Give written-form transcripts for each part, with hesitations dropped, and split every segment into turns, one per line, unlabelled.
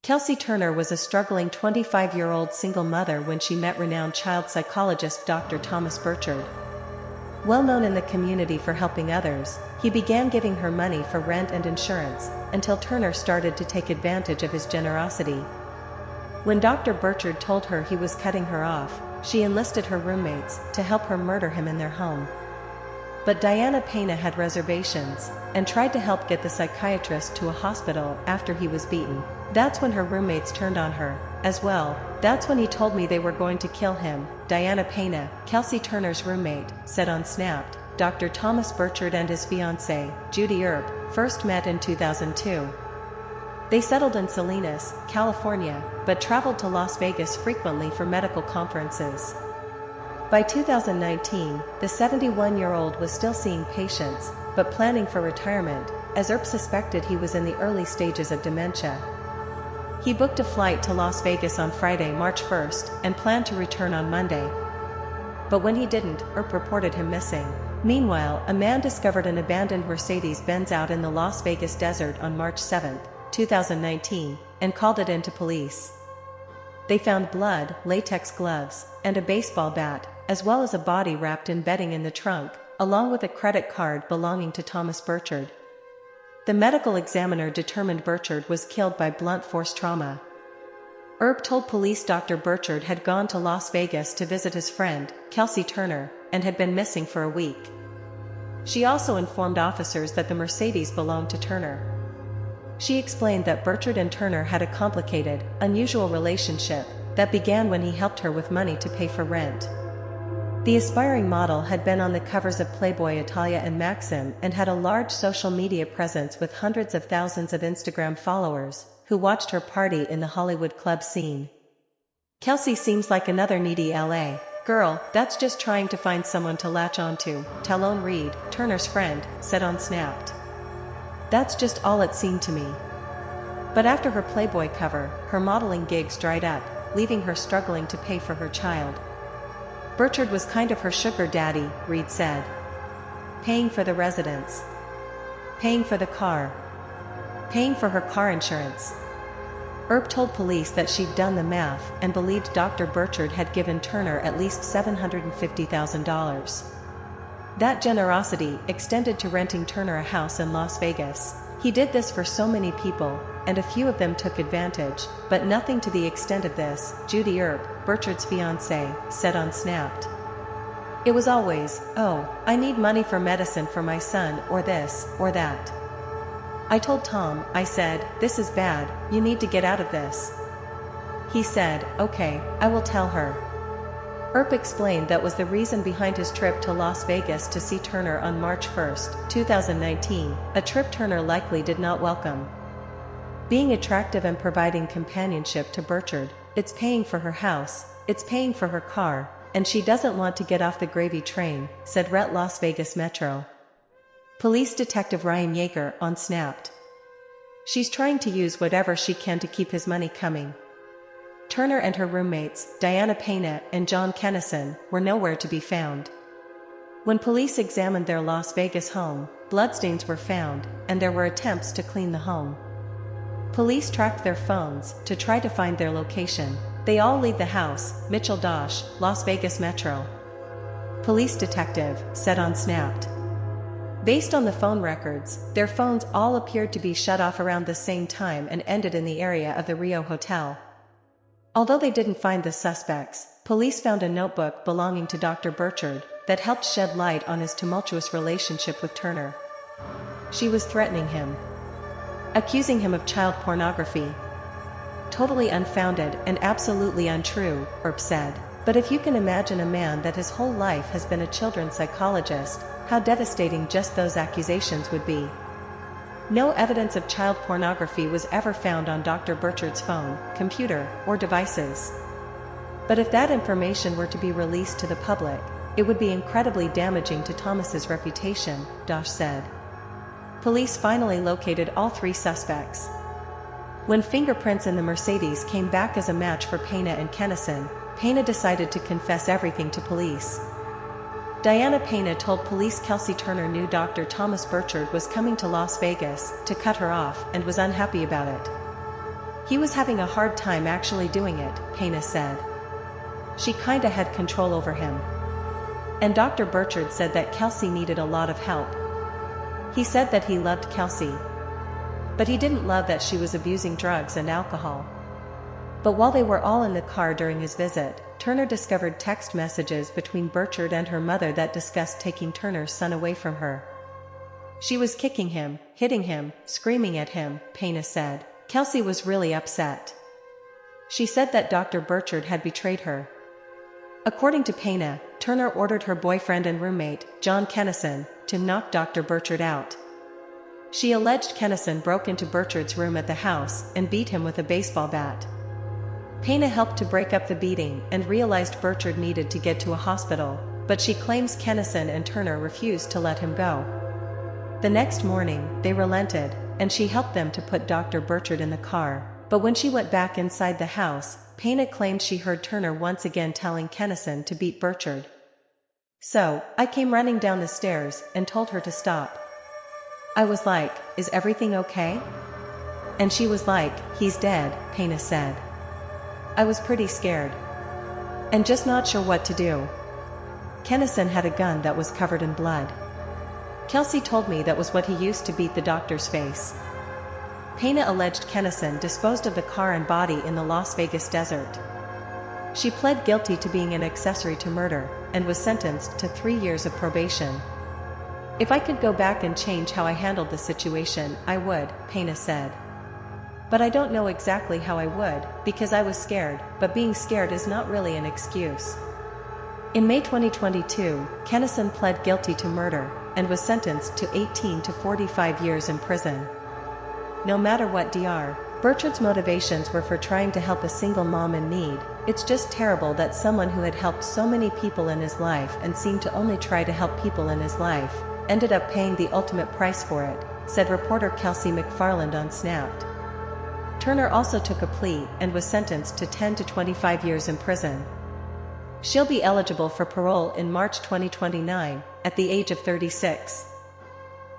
Kelsey Turner was a struggling 25-year-old single mother when she met renowned child psychologist Dr. Thomas Burchard. Well known in the community for helping others, he began giving her money for rent and insurance, until Turner started to take advantage of his generosity. When Dr. Burchard told her he was cutting her off, she enlisted her roommates to help her murder him in their home. But Diana Pena had reservations, and tried to help get the psychiatrist to a hospital after he was beaten. That's when her roommates turned on her, as well. That's when he told me they were going to kill him, Diana Pena, Kelsey Turner's roommate, said on Snapped. Dr. Thomas Burchard and his fiancée, Judy Earp, first met in 2002. They settled in Salinas, California, but traveled to Las Vegas frequently for medical conferences. By 2019, the 71-year-old was still seeing patients, but planning for retirement, as Earp suspected he was in the early stages of dementia. He booked a flight to Las Vegas on Friday, March 1st, and planned to return on Monday. But when he didn't, Earp reported him missing. Meanwhile, a man discovered an abandoned Mercedes-Benz out in the Las Vegas desert on March 7, 2019, and called it in to police. They found blood, latex gloves, and a baseball bat, as well as a body wrapped in bedding in the trunk, along with a credit card belonging to Thomas Burchard. The medical examiner determined Burchard was killed by blunt force trauma. Earp told police Dr. Burchard had gone to Las Vegas to visit his friend, Kelsey Turner, and had been missing for a week. She also informed officers that the Mercedes belonged to Turner. She explained that Burchard and Turner had a complicated, unusual relationship that began when he helped her with money to pay for rent. The aspiring model had been on the covers of Playboy Italia and Maxim and had a large social media presence with hundreds of thousands of Instagram followers, who watched her party in the Hollywood club scene. Kelsey seems like another needy LA girl that's just trying to find someone to latch onto, Talone Reed, Turner's friend, said on Snapped. That's just all it seemed to me. But after her Playboy cover, her modeling gigs dried up, leaving her struggling to pay for her child. Burchard was kind of her sugar daddy, Reed said. Paying for the residence. Paying for the car. Paying for her car insurance. Earp told police that she'd done the math and believed Dr. Burchard had given Turner at least $750,000. That generosity extended to renting Turner a house in Las Vegas. He did this for so many people, and a few of them took advantage, but nothing to the extent of this, Judy Earp, Burchard's fiancée, said on Snapped. It was always, oh, I need money for medicine for my son, or this, or that. I told Tom, I said, this is bad, you need to get out of this. He said, okay, I will tell her. Earp explained that was the reason behind his trip to Las Vegas to see Turner on March 1, 2019, a trip Turner likely did not welcome. Being attractive and providing companionship to Burchard, it's paying for her house, it's paying for her car, and she doesn't want to get off the gravy train, said Rhett Las Vegas Metro. Police Detective Ryan Yeager on Snapped. She's trying to use whatever she can to keep his money coming. Turner and her roommates, Diana Pena and John Kennison, were nowhere to be found. When police examined their Las Vegas home, bloodstains were found, and there were attempts to clean the home. Police tracked their phones to try to find their location. They all leave the house, Mitchell Dosh, Las Vegas Metro. Police detective, said on Snapped. Based on the phone records, their phones all appeared to be shut off around the same time and ended in the area of the Rio Hotel. Although they didn't find the suspects, police found a notebook belonging to Dr. Burchard that helped shed light on his tumultuous relationship with Turner. She was threatening him, accusing him of child pornography. Totally unfounded and absolutely untrue, Earp said. But if you can imagine a man that his whole life has been a children's psychologist, how devastating just those accusations would be. No evidence of child pornography was ever found on Dr. Burchard's phone, computer, or devices. But if that information were to be released to the public, it would be incredibly damaging to Thomas's reputation, Dosh said. Police finally located all three suspects. When fingerprints in the Mercedes came back as a match for Pena and Kennison, Pena decided to confess everything to police. Diana Pena told police Kelsey Turner knew Dr. Thomas Burchard was coming to Las Vegas to cut her off and was unhappy about it. He was having a hard time actually doing it, Payna said. She kinda had control over him. And Dr. Burchard said that Kelsey needed a lot of help. He said that he loved Kelsey. But he didn't love that she was abusing drugs and alcohol. But while they were all in the car during his visit, Turner discovered text messages between Burchard and her mother that discussed taking Turner's son away from her. She was kicking him, hitting him, screaming at him, Payna said. Kelsey was really upset. She said that Dr. Burchard had betrayed her. According to Payna, Turner ordered her boyfriend and roommate, John Kennison, to knock Dr. Burchard out. She alleged Kennison broke into Burchard's room at the house and beat him with a baseball bat. Payna helped to break up the beating and realized Burchard needed to get to a hospital, but she claims Kennison and Turner refused to let him go. The next morning, they relented, and she helped them to put Dr. Burchard in the car, but when she went back inside the house, Payna claimed she heard Turner once again telling Kennison to beat Burchard. So, I came running down the stairs and told her to stop. I was like, "Is everything okay?" And she was like, "He's dead," Payna said. I was pretty scared. And just not sure what to do. Kennison had a gun that was covered in blood. Kelsey told me that was what he used to beat the doctor's face. Payna alleged Kennison disposed of the car and body in the Las Vegas desert. She pled guilty to being an accessory to murder, and was sentenced to 3 years of probation. If I could go back and change how I handled the situation, I would, Payna said. But I don't know exactly how I would, because I was scared, but being scared is not really an excuse. In May 2022, Kennison pled guilty to murder, and was sentenced to 18 to 45 years in prison. No matter what Dr. Burchard's motivations were for trying to help a single mom in need, it's just terrible that someone who had helped so many people in his life and seemed to only try to help people in his life, ended up paying the ultimate price for it, said reporter Kelsey McFarland on Snapped. Turner also took a plea and was sentenced to 10 to 25 years in prison. She'll be eligible for parole in March 2029, at the age of 36.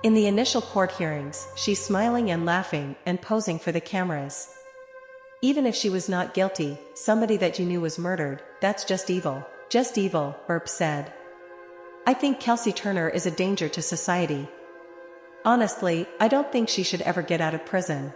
In the initial court hearings, she's smiling and laughing and posing for the cameras. Even if she was not guilty, somebody that you knew was murdered, that's just evil. Just evil, Earp said. I think Kelsey Turner is a danger to society. Honestly, I don't think she should ever get out of prison.